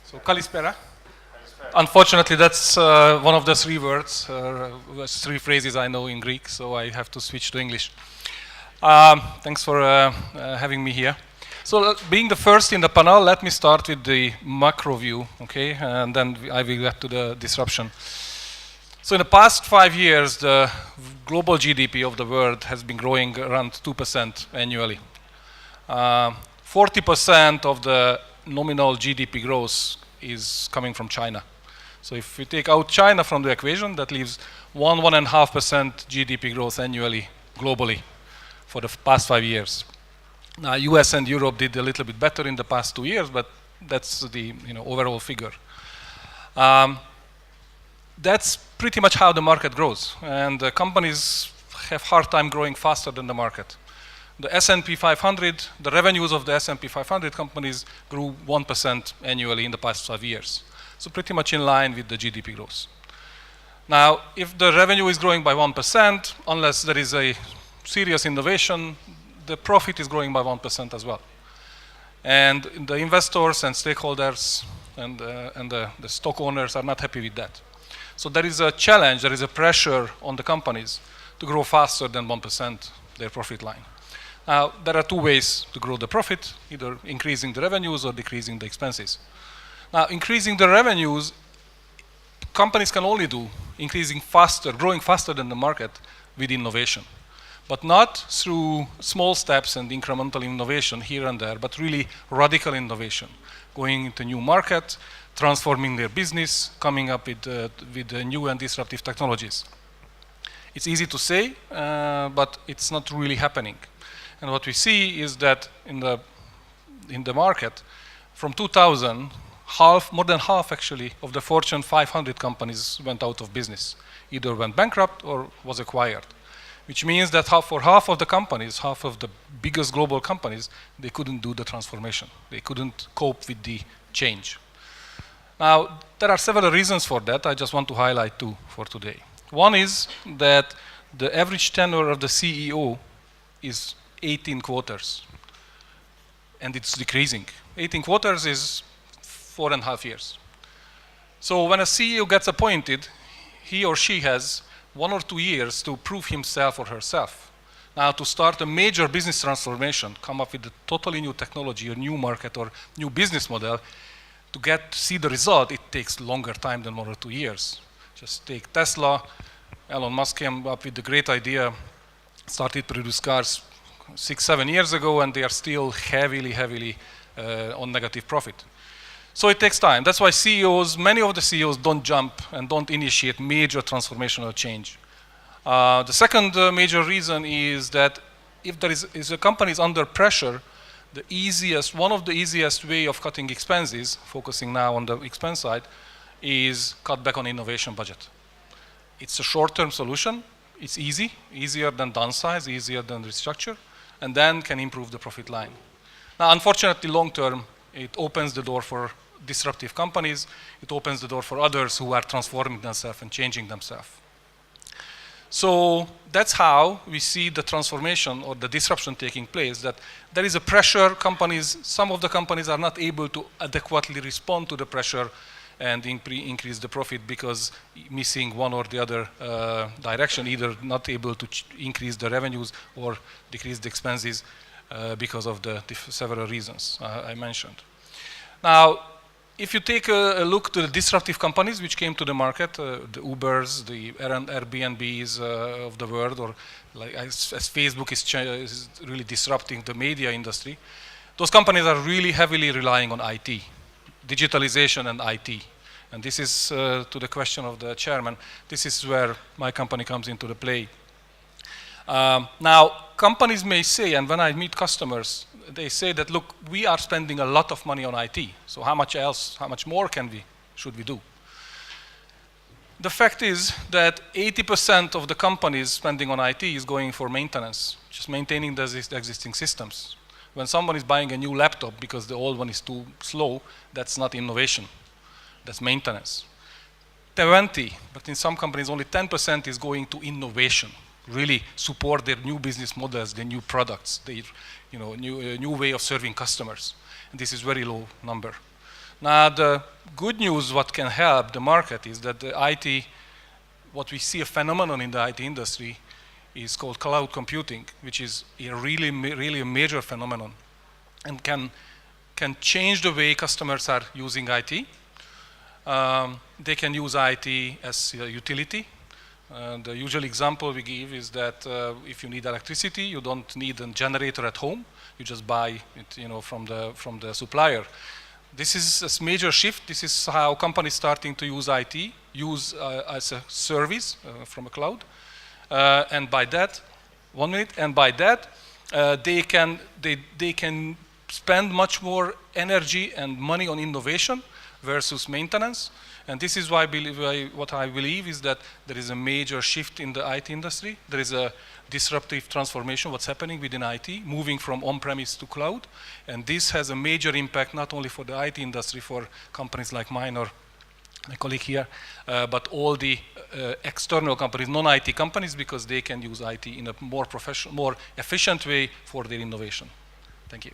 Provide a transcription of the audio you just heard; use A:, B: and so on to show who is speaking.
A: So Kalispera. Unfortunately, that's one of the three words, three phrases I know in Greek, so I have to switch to English. Thanks for having me here. So being the first in the panel, let me start with the macro view, okay, and then I will get to the disruption. So in the past 5 years, the global GDP of the world has been growing around 2% annually. 40% of the nominal GDP growth is coming from China. So if we take out China from the equation, that leaves 1.5% GDP growth annually, globally, for the past 5 years. Now, US and Europe did a little bit better in the past 2 years, but that's the overall figure. That's pretty much how the market grows, and companies have hard time growing faster than the market. The S&P 500, the revenues of the S&P 500 companies grew 1% annually in the past 5 years. So pretty much in line with the GDP growth. Now, if the revenue is growing by 1%, unless there is a serious innovation, the profit is growing by 1% as well. And the investors and stakeholders and the stock owners are not happy with that. So there is a challenge, there is a pressure on the companies to grow faster than 1% their profit line. Now, there are two ways to grow the profit, either increasing the revenues or decreasing the expenses. Now, increasing the revenues, companies can only do increasing faster, growing faster than the market with innovation, but not through small steps and incremental innovation here and there, but really radical innovation, going into new market, transforming their business, coming up with new and disruptive technologies. It's easy to say, but it's not really happening. And what we see is that in the market, from 2000, more than half actually of the Fortune 500 companies went out of business, either went bankrupt or was acquired, which means that for half of the companies, half of the biggest global companies, they couldn't do the transformation. They couldn't cope with the change. Now, there are several reasons for that. I just want to highlight two for today. One is that the average tenure of the CEO is 18 quarters, and it's decreasing. 18 quarters is 4.5 years. So when a CEO gets appointed, he or she has 1 or 2 years to prove himself or herself. Now, to start a major business transformation, come up with a totally new technology, a new market, or new business model, to see the result, it takes longer time than 1 or 2 years. Just take Tesla. Elon Musk came up with the great idea, started to produce cars 6-7 years ago, and they are still heavily on negative profit. So it takes time. That's why many of the CEOs don't jump and don't initiate major transformational change. The second major reason is that if a company is under pressure, one of the easiest way of cutting expenses, focusing now on the expense side, is cut back on innovation budget. It's a short-term solution. It's easier than downsize, easier than restructure, and then can improve the profit line. Now, unfortunately, long-term, it opens the door for disruptive companies. It opens the door for others who are transforming themselves and changing themselves. So that's how we see the transformation or the disruption taking place, that there is a pressure. Some of the companies are not able to adequately respond to the pressure and increase the profit because missing one or the other direction, either not able to increase the revenues or decrease the expenses because of the several reasons I mentioned. Now, if you take a look to the disruptive companies which came to the market, the Ubers, the Airbnbs of the world, or like as Facebook is really disrupting the media industry, those companies are really heavily relying on IT, digitalization and IT. And this is, to the question of the chairman, this is where my company comes into the play. Now, companies may say, and when I meet customers, they say that, look, we are spending a lot of money on IT, so how much more should we do? The fact is that 80% of the companies spending on IT is going for maintenance, just maintaining the existing systems. When someone is buying a new laptop because the old one is too slow, that's not innovation, that's maintenance. 20, but in some companies only 10% is going to innovation, really support their new business models, their new products, their new way of serving customers. And this is very low number. Now, the good news, what can help the market is that the IT, what we see a phenomenon in the IT industry is called cloud computing, which is a really a major phenomenon and can change the way customers are using IT. They can use IT as a utility. The usual example we give is that if you need electricity, you don't need a generator at home. You just buy it, from the supplier. This is a major shift. This is how companies starting to use IT, as a service from a cloud, and by that, they can spend much more energy and money on innovation versus maintenance. And this is why what I believe is that there is a major shift in the IT industry. There is a disruptive transformation, what's happening within IT, moving from on-premise to cloud. And this has a major impact not only for the IT industry, for companies like mine or my colleague here, but all the external companies, non-IT companies, because they can use IT in a more professional, more efficient way for their innovation. Thank you.